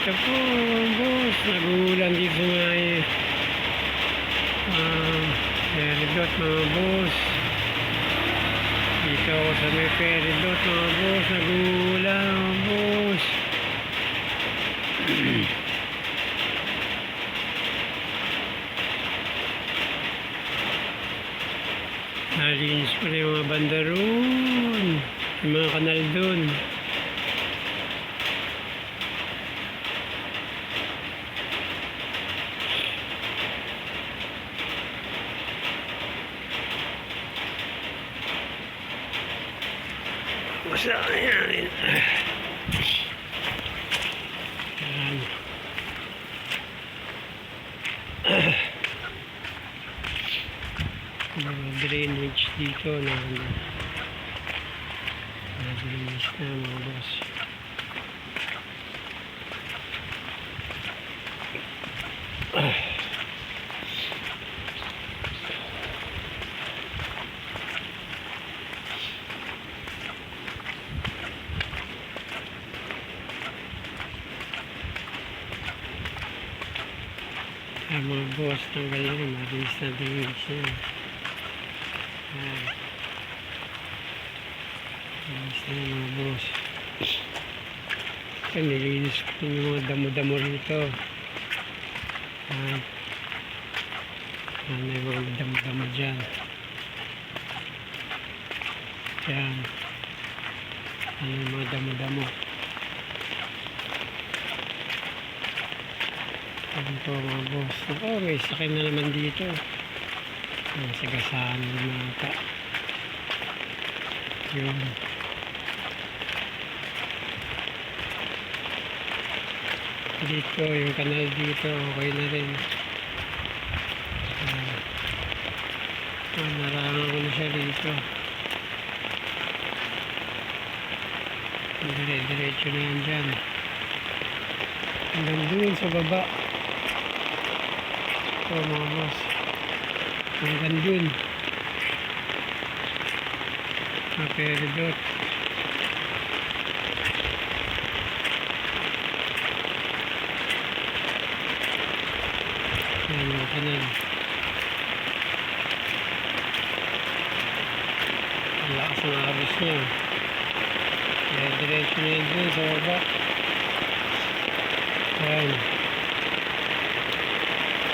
Ito po, boss, nag-uulan dito sa may Peridot, mga boss. Dito ako sa may Peridot, mga boss, nag-uulan, mga boss. Nalinis pa rin yung mga banda roon, yung mga kanal doon. Masa yan. Mga drainage dito na drainage na, mga boss. Mga boss, tanggal na rin, mabilis na drainage na. Mabilis na mga boss. Ito, nilinis ko yung mga damo-damo rito. Ano yung mga damo-damo dyan. Yan. Ano yung mga damo-damo. Ano po mga boss. Oh, may sakay na naman dito. Sagasaan ng mga ka. Yun. Dito, yung kanal dito, okay na rin. Narangan ko na siya dito. Diretso na yan dyan. Hanggang dun sa baba. Ito mga boss. Hanggang dun. Peridot. Ayan yung kanal. Ang lakas ng aros niya. Kaya diretso na yun dun sa baba. Ayan.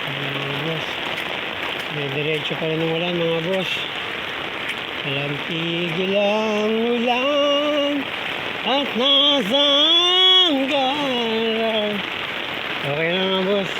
Ayan mga boss. May diretso pa rin ng ulan mga boss. Walang tigil ang ulan at nasaan ka. Okay na mga boss.